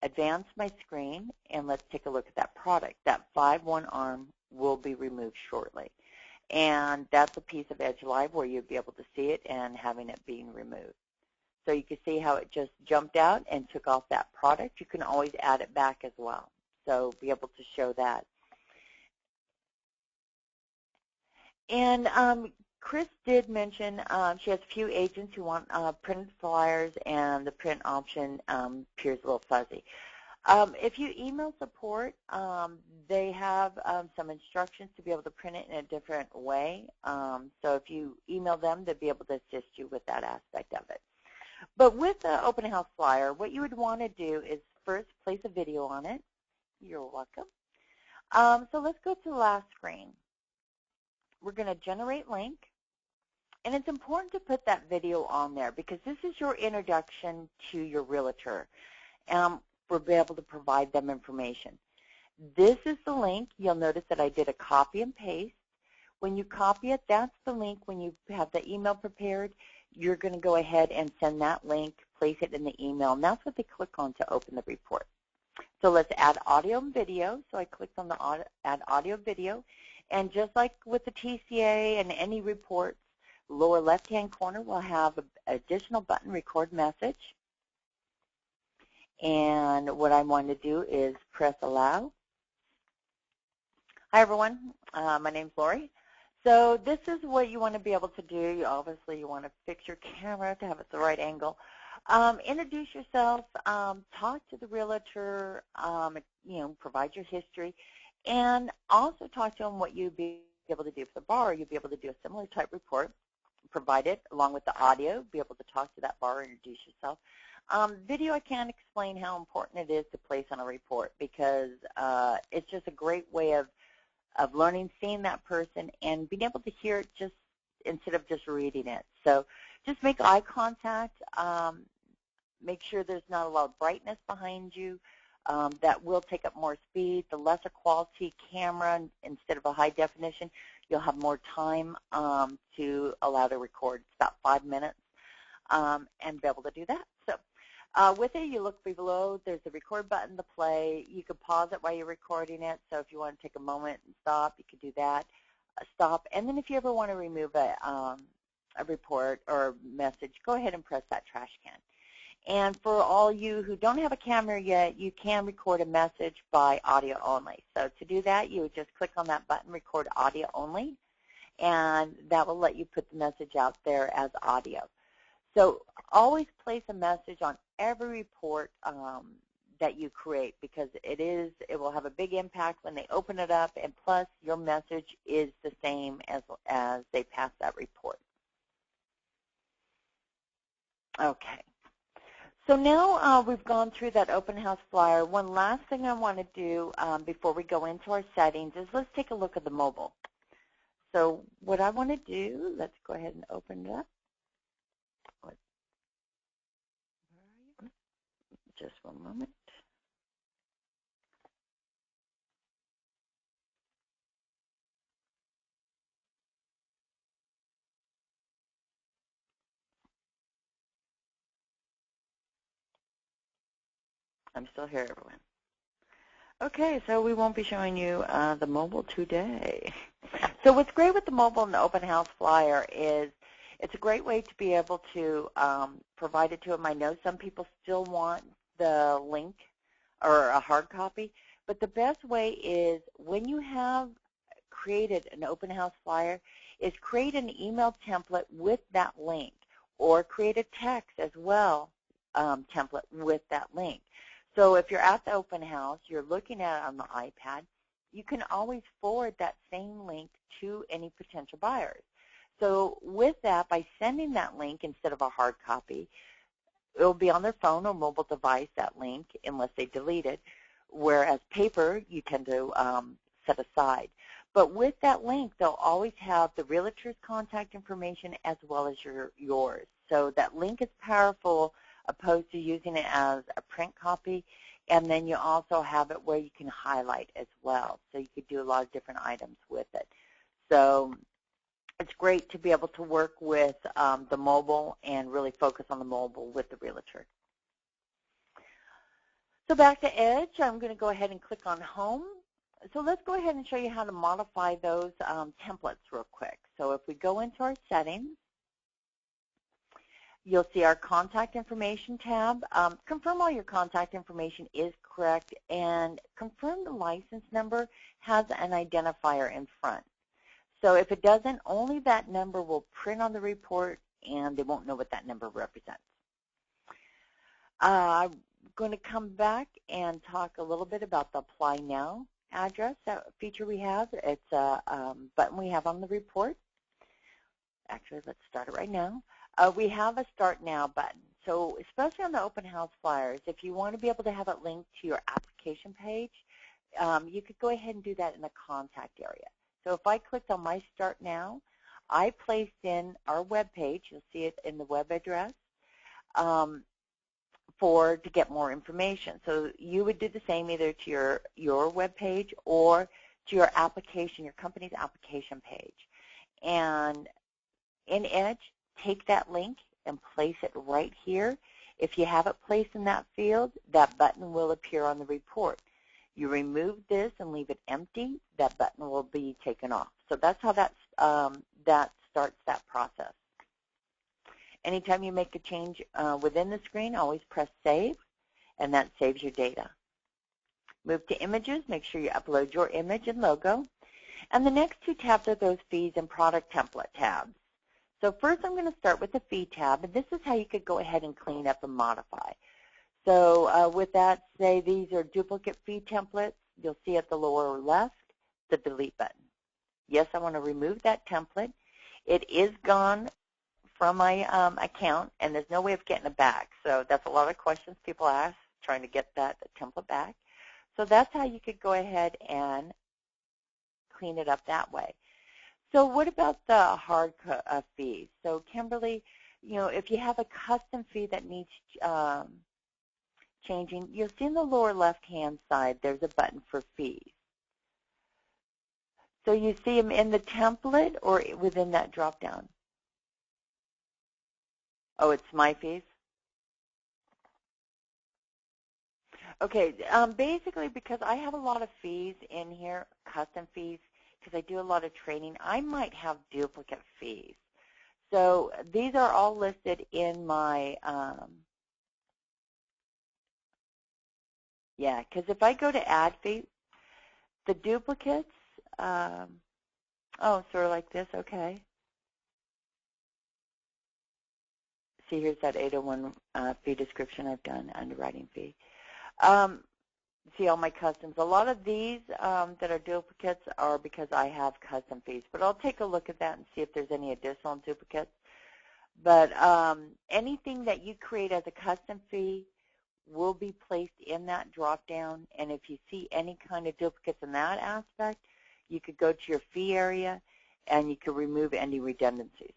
advance my screen, and let's take a look at that product. That 5-1 ARM will be removed shortly. And that's a piece of Edge Live where you'll be able to see it and having it being removed. So you can see how it just jumped out and took off that product. You can always add it back as well. So be able to show that. And Chris did mention she has a few agents who want printed flyers, and the print option appears a little fuzzy. If you email support, they have some instructions to be able to print it in a different way. So if you email them, they'll be able to assist you with that aspect of it. But with the open house flyer, what you would want to do is first place a video on it. You're welcome. So let's go to the last screen. We're going to generate link. And it's important to put that video on there because this is your introduction to your realtor. We'll be able to provide them information. This is the link. You'll notice that I did a copy and paste. When you copy it, that's the link. When you have the email prepared, you're going to go ahead and send that link, place it in the email, and that's what they click on to open the report. So let's add audio and video. So I clicked on the add audio video. And just like with the TCA and any reports, lower left-hand corner will have an additional button, record message. And what I want to do is press allow. Hi, everyone. My name's Lori. So this is what you want to be able to do. Obviously, you want to fix your camera to have it the right angle. Introduce yourself, talk to the realtor, provide your history, and also talk to them what you'd be able to do for the borrower. You'd be able to do a similar type report, provide it along with the audio, be able to talk to that borrower, introduce yourself. Video, I can't explain how important it is to place on a report because it's just a great way of learning, seeing that person, and being able to hear it just instead of just reading it. So just make eye contact. Make sure there's not a lot of brightness behind you. That will take up more speed. The lesser quality camera, instead of a high definition, you'll have more time to allow to record. It's about 5 minutes and be able to do that. So with it, you look below. There's a record button to play. You can pause it while you're recording it. So if you want to take a moment and stop, you can do that. Stop. And then if you ever want to remove a report or message, go ahead and press that trash can. And for all you who don't have a camera yet, you can record a message by audio only. So to do that, you would just click on that button, record audio only, and that will let you put the message out there as audio. So always place a message on every report that you create because it will have a big impact when they open it up, and plus your message is the same as they pass that report. Okay. So now we've gone through that open house flyer. One last thing I want to do before we go into our settings is let's take a look at the mobile. So what I want to do, let's go ahead and open it up. Just one moment. I'm still here, everyone. Okay, so we won't be showing you the mobile today. So what's great with the mobile and the open house flyer is it's a great way to be able to provide it to them. I know some people still want the link or a hard copy, but the best way is when you have created an open house flyer is create an email template with that link or create a text as well template with that link. So if you're at the open house, you're looking at it on the iPad, you can always forward that same link to any potential buyers. So with that, by sending that link instead of a hard copy, it will be on their phone or mobile device, that link, unless they delete it, whereas paper you tend to set aside. But with that link, they'll always have the realtor's contact information as well as yours. So that link is powerful opposed to using it as a print copy. And then you also have it where you can highlight as well. So you could do a lot of different items with it. So it's great to be able to work with the mobile and really focus on the mobile with the realtor. So back to Edge, I'm going to go ahead and click on Home. So let's go ahead and show you how to modify those templates real quick. So if we go into our settings, you'll see our contact information tab. Confirm all your contact information is correct, and confirm the license number has an identifier in front. So if it doesn't, only that number will print on the report, and they won't know what that number represents. I'm going to come back and talk a little bit about the Apply Now address, that feature we have. It's a button we have on the report. Actually, let's start it right now. We have a Start Now button. So especially on the open house flyers, if you want to be able to have it linked to your application page, you could go ahead and do that in the contact area. So if I clicked on My Start Now, I placed in our web page, you'll see it in the web address, to get more information. So you would do the same either to your web page or to your application, your company's application page. And in Edge, take that link and place it right here. If you have it placed in that field, that button will appear on the report. You remove this and leave it empty, that button will be taken off. So that's how that starts that process. Anytime you make a change within the screen, always press Save, and that saves your data. Move to Images. Make sure you upload your image and logo. And the next two tabs are those fees and product template tabs. So first I'm going to start with the fee tab, and this is how you could go ahead and clean up and modify. So with that, say these are duplicate fee templates. You'll see at the lower left the delete button. Yes, I want to remove that template. It is gone from my account, and there's no way of getting it back. So that's a lot of questions people ask, trying to get that template back. So that's how you could go ahead and clean it up that way. So what about the hard fees? So Kimberly, if you have a custom fee that needs changing, you'll see in the lower left-hand side there's a button for fees. So you see them in the template or within that drop-down? Oh, it's my fees? Okay, basically because I have a lot of fees in here, custom fees, because I do a lot of training, I might have duplicate fees. So these are all listed in my, yeah, because if I go to add fee, the duplicates, oh, sort of like this, okay. See, here's that 801 fee description I've done, underwriting fee. See all my customs. A lot of these that are duplicates are because I have custom fees, but I'll take a look at that and see if there's any additional duplicates. But anything that you create as a custom fee will be placed in that drop-down, and if you see any kind of duplicates in that aspect, you could go to your fee area and you could remove any redundancies.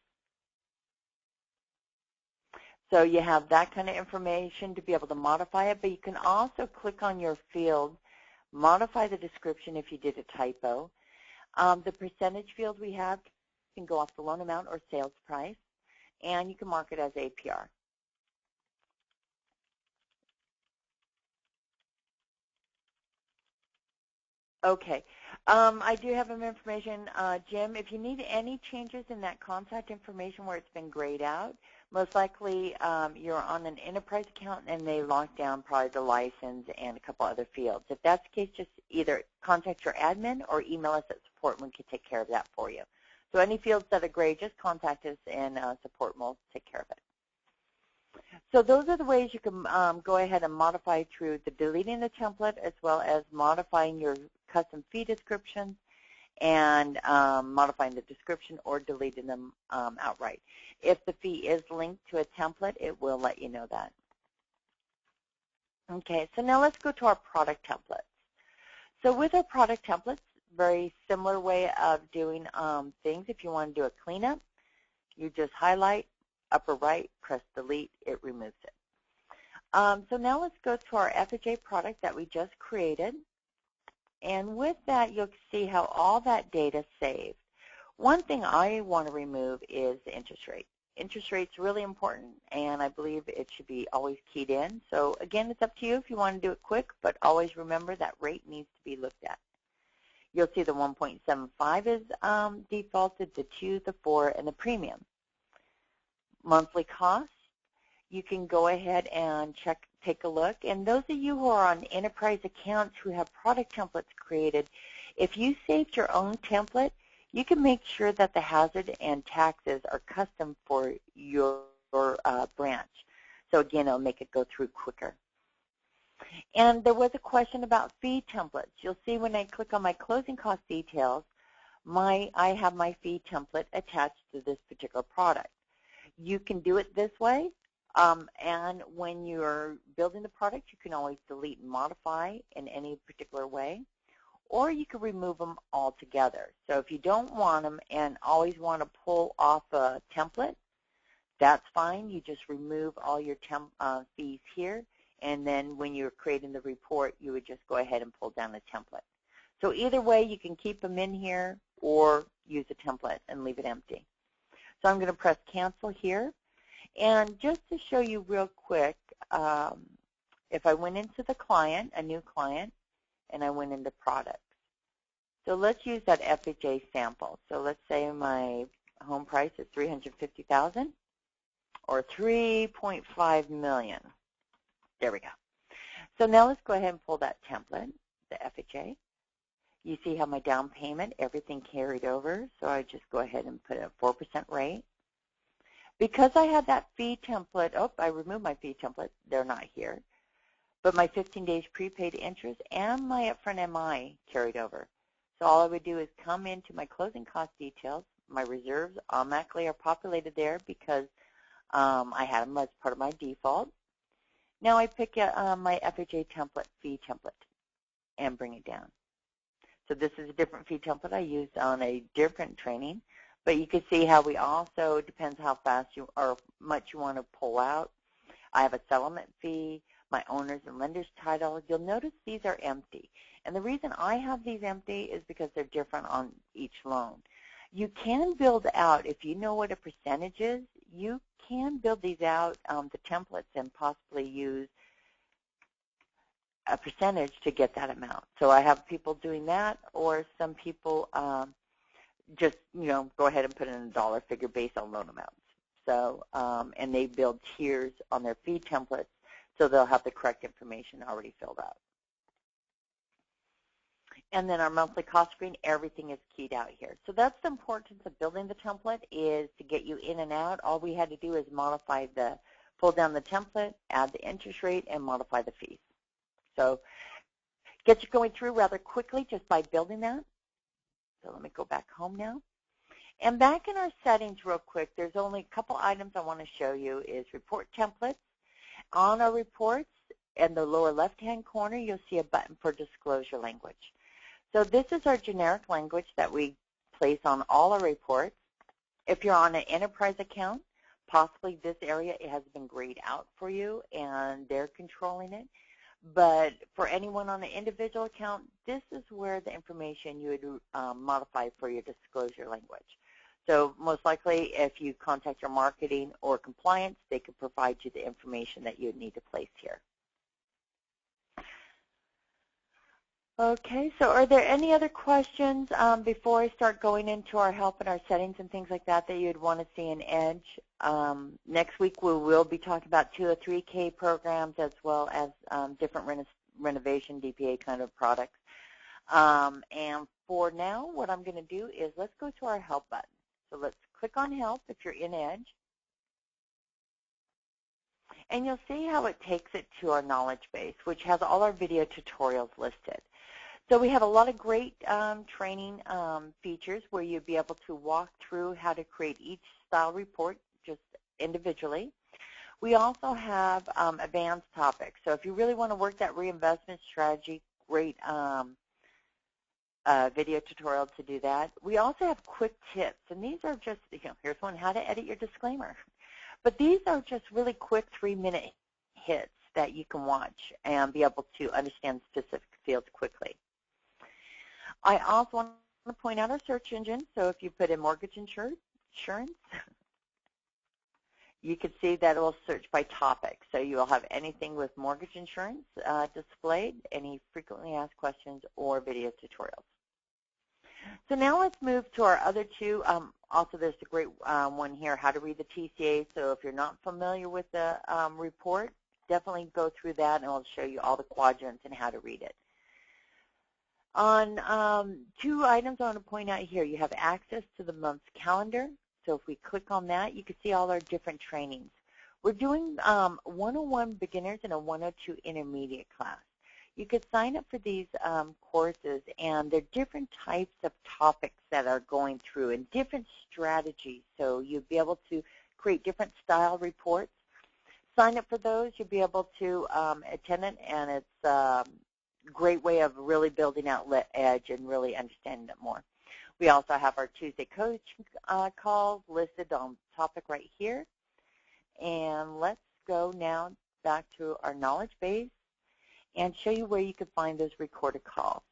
So you have that kind of information to be able to modify it, but you can also click on your field, modify the description if you did a typo. The percentage field we have can go off the loan amount or sales price, and you can mark it as APR. Okay, I do have some information. Jim, if you need any changes in that contact information where it's been grayed out, most likely you're on an enterprise account and they locked down probably the license and a couple other fields. If that's the case, just either contact your admin or email us at support and we can take care of that for you. So any fields that are gray, just contact us and support and we'll take care of it. So those are the ways you can go ahead and modify through the deleting the template as well as modifying your custom fee descriptions and modifying the description or deleting them outright. If the fee is linked to a template, it will let you know that. Okay, so now let's go to our product templates. So with our product templates, very similar way of doing things. If you want to do a cleanup, you just highlight, upper right, press delete, it removes it. So now let's go to our FHA product that we just created. And with that, you'll see how all that data is saved. One thing I want to remove is the interest rate. Interest rate's really important, and I believe it should be always keyed in. So again, it's up to you if you want to do it quick, but always remember that rate needs to be looked at. You'll see the 1.75 is defaulted, the 2, the 4, and the premium. Monthly cost, you can go ahead and take a look. And those of you who are on enterprise accounts who have product templates created, if you saved your own template, you can make sure that the hazard and taxes are custom for your branch. So again, it'll make it go through quicker. And there was a question about fee templates. You'll see when I click on my closing cost details, I have my fee template attached to this particular product. You can do it this way, and when you're building the product, you can always delete and modify in any particular way, or you can remove them altogether. So if you don't want them and always want to pull off a template, that's fine. You just remove all your fees here, and then when you're creating the report, you would just go ahead and pull down the template. So either way, you can keep them in here or use a template and leave it empty. So I'm going to press cancel here. And just to show you real quick, if I went into the client, a new client, and I went into products. So let's use that FHA sample. So let's say my home price is $350,000 or $3.5 million. There we go. So now let's go ahead and pull that template, the FHA. You see how my down payment, everything carried over, so I just go ahead and put a 4% rate. Because I had that fee template, oh, I removed my fee template, they're not here, but my 15 days prepaid interest and my upfront MI carried over. So all I would do is come into my closing cost details. My reserves automatically are populated there because I had them as part of my default. Now I pick my FHA template, fee template, and bring it down. So this is a different fee template I used on a different training, but you can see how we also, depends how fast you or much you want to pull out. I have a settlement fee, my owner's and lender's title. You'll notice these are empty. And the reason I have these empty is because they're different on each loan. You can build out, if you know what a percentage is, you can build these out, the templates, and possibly use a percentage to get that amount. So I have people doing that, or some people just, go ahead and put in a dollar figure based on loan amounts. So, and they build tiers on their fee templates, so they'll have the correct information already filled out. And then our monthly cost screen, everything is keyed out here. So that's the importance of building the template, is to get you in and out. All we had to do is pull down the template, add the interest rate, and modify the fees. So get you going through rather quickly just by building that. So let me go back home now. And back in our settings real quick, there's only a couple items I want to show you is report templates. On our reports, in the lower left-hand corner, you'll see a button for disclosure language. So this is our generic language that we place on all our reports. If you're on an enterprise account, possibly this area has been grayed out for you and they're controlling it. But for anyone on an individual account, this is where the information you would modify for your disclosure language. So most likely, if you contact your marketing or compliance, they could provide you the information that you would need to place here. Okay, so are there any other questions before I start going into our help and our settings and things like that that you'd want to see in Edge? Next week we will be talking about 203K programs as well as different renovation DPA kind of products. And for now, what I'm going to do is let's go to our help button. So let's click on help if you're in Edge. And you'll see how it takes it to our knowledge base, which has all our video tutorials listed. So we have a lot of great training features where you'll be able to walk through how to create each style report just individually. We also have advanced topics. So if you really want to work that reinvestment strategy, great video tutorial to do that. We also have quick tips, and these are just, here's one, how to edit your disclaimer. But these are just really quick 3-minute hits that you can watch and be able to understand specific fields quickly. I also want to point out our search engine. So if you put in mortgage insurance, you can see that it will search by topic. So you will have anything with mortgage insurance displayed, any frequently asked questions, or video tutorials. So now let's move to our other two. Also, there's a great one here, how to read the TCA. So if you're not familiar with the report, definitely go through that, and I'll show you all the quadrants and how to read it. On two items I want to point out here, you have access to the month's calendar. So if we click on that, you can see all our different trainings. We're doing 101 beginners and a 102 intermediate class. You could sign up for these courses, and they're different types of topics that are going through and different strategies. So you'll be able to create different style reports. Sign up for those. You'll be able to attend it, and it's a great way of really building out Edge and really understanding it more. We also have our Tuesday coaching calls listed on topic right here. And let's go now back to our knowledge base and show you where you can find those recorded calls.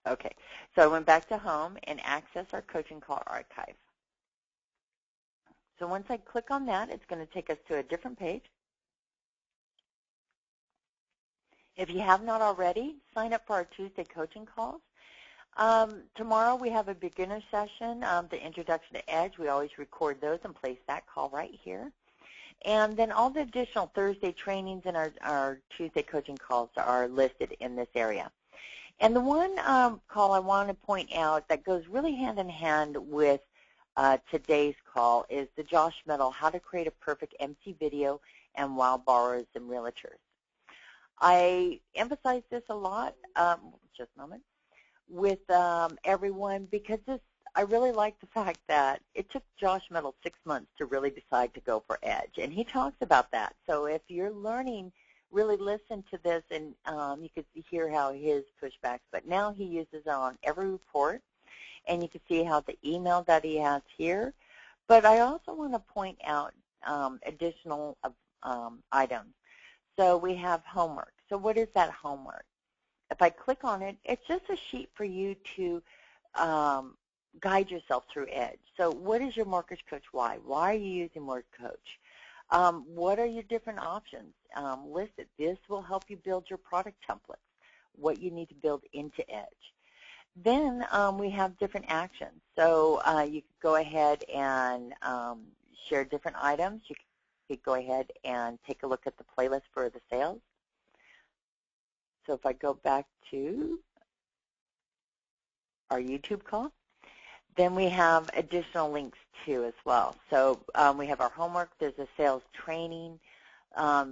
Okay, so I went back to home and access our coaching call archive. So once I click on that, it's going to take us to a different page. If you have not already, sign up for our Tuesday coaching calls. Tomorrow we have a beginner session, the introduction to Edge. We always record those and place that call right here. And then all the additional Thursday trainings and our Tuesday coaching calls are listed in this area. And the one call I want to point out that goes really hand in hand with today's call is the Josh Metal, How to Create a Perfect MC Video and Wow Borrowers and Realtors. I emphasize this a lot, just a moment, with everyone because I really like the fact that it took Josh Metal 6 months to really decide to go for Edge, and he talks about that. So if you're learning, really listen to this, and you could hear how his pushbacks, but now he uses it on every report, and you can see how the email that he has here. But I also want to point out additional items. So we have homework. So what is that homework? If I click on it, it's just a sheet for you to guide yourself through Edge. So what is your mortgage coach why? Why are you using mortgage coach? What are your different options listed? This will help you build your product templates, what you need to build into Edge. Then we have different actions. So you could go ahead and share different items. You could go ahead and take a look at the playlist for the sales. So if I go back to our YouTube call, then we have additional links too as well. So we have our homework, there's a sales training,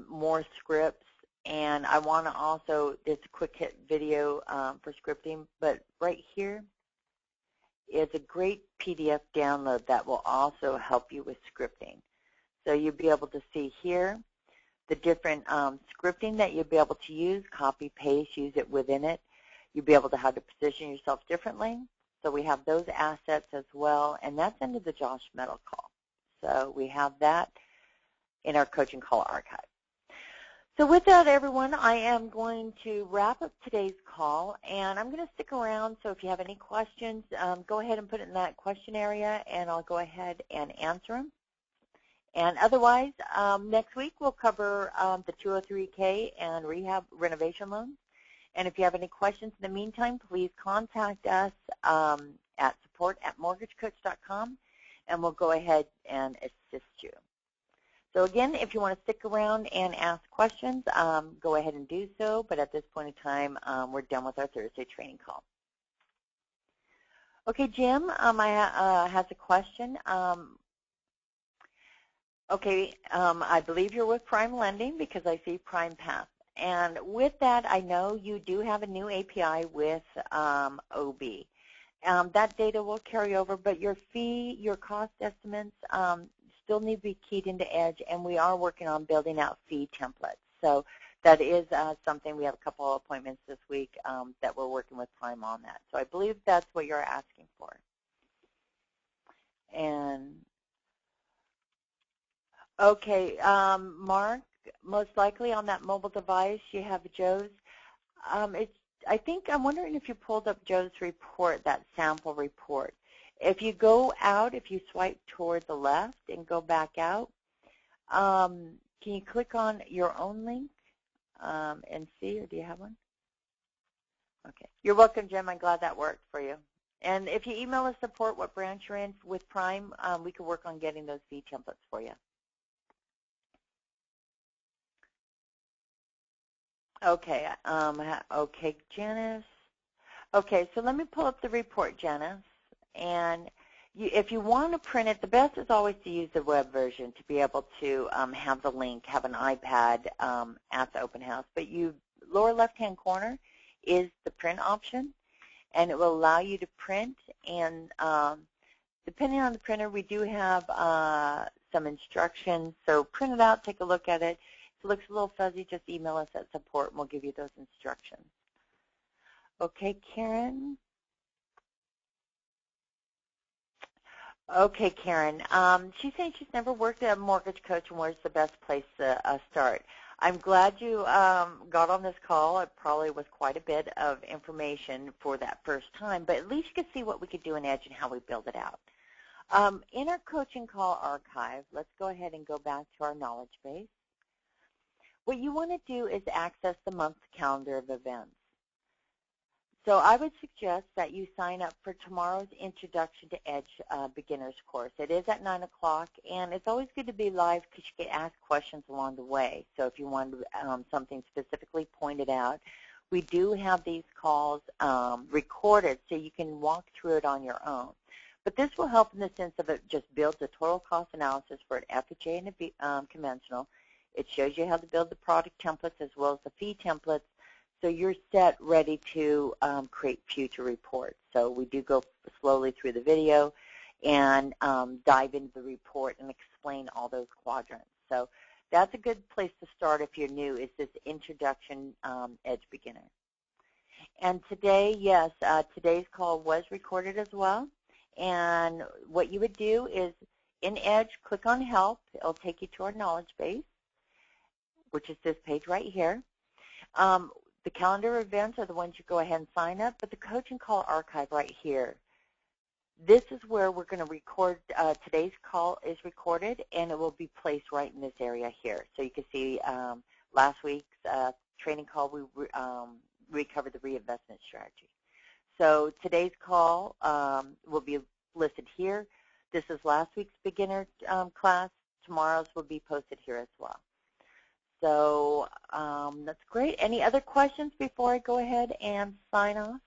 more scripts, and I want to also, there's a quick hit video for scripting, but right here is a great PDF download that will also help you with scripting. So you'll be able to see here the different scripting that you'll be able to use, copy, paste, use it within it. You'll be able to how to position yourself differently. So we have those assets as well, and that's under the Josh Metal call. So we have that in our coaching call archive. So with that, everyone, I am going to wrap up today's call, and I'm going to stick around. So if you have any questions, go ahead and put it in that question area, and I'll go ahead and answer them. And otherwise, next week we'll cover the 203K and rehab renovation loans. And if you have any questions in the meantime, please contact us at support@mortgagecoach.com, and we'll go ahead and assist you. So again, if you want to stick around and ask questions, go ahead and do so. But at this point in time, we're done with our Thursday training call. Okay, Jim has a question. I believe you're with Prime Lending because I see Prime Path. And with that, I know you do have a new API with OB. That data will carry over, but your fee, your cost estimates still need to be keyed into Edge, and we are working on building out fee templates. So that is something. We have a couple of appointments this week that we're working with Prime on that. So I believe that's what you're asking for. And okay, Mark, most likely on that mobile device you have Joe's. I'm wondering if you pulled up Joe's report, that sample report. If you go out, if you swipe toward the left and go back out, can you click on your own link and see, or do you have one? Okay. You're welcome, Jim. I'm glad that worked for you. And if you email us support what branch you're in with Prime, we can work on getting those fee templates for you. Okay, okay, Janice. Okay, so let me pull up the report, Janice. And if you want to print it, the best is always to use the web version to be able to have the link, have an iPad at the open house. But lower left-hand corner is the print option, and it will allow you to print. And depending on the printer, we do have some instructions. So print it out, take a look at it. If it looks a little fuzzy, just email us at support, and we'll give you those instructions. Okay, Karen. Okay, Karen. She's saying she's never worked at a mortgage coach, and where's the best place to start? I'm glad you got on this call. It probably was quite a bit of information for that first time, but at least you could see what we could do in Edge and how we build it out. In our coaching call archive, let's go ahead and go back to our knowledge base. What you want to do is access the month calendar of events. So I would suggest that you sign up for tomorrow's Introduction to Edge Beginners course. It is at 9 o'clock, and it's always good to be live because you get asked questions along the way. So if you want something specifically pointed out, we do have these calls recorded so you can walk through it on your own. But this will help in the sense of it just builds a total cost analysis for an FHA and a conventional. It shows you how to build the product templates as well as the fee templates, so you're set, ready to create future reports. So we do go slowly through the video and dive into the report and explain all those quadrants. So that's a good place to start if you're new, is this Introduction Edge Beginner. And today, yes, today's call was recorded as well. And what you would do is in Edge, click on Help. It'll take you to our knowledge base, which is this page right here. The calendar events are the ones you go ahead and sign up, but the coaching call archive right here. This is where we're going to record, today's call is recorded, and it will be placed right in this area here. So you can see last week's training call, we covered the reinvestment strategy. So today's call will be listed here. This is last week's beginner class. Tomorrow's will be posted here as well. So that's great. Any other questions before I go ahead and sign off?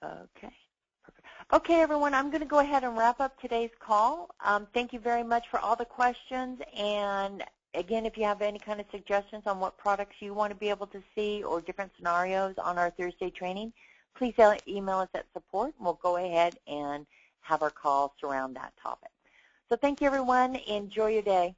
Okay. Perfect. Okay, everyone, I'm going to go ahead and wrap up today's call. Thank you very much for all the questions. And again, if you have any kind of suggestions on what products you want to be able to see or different scenarios on our Thursday training, please email us at support, and we'll go ahead and have our call surround that topic. So thank you, everyone. Enjoy your day.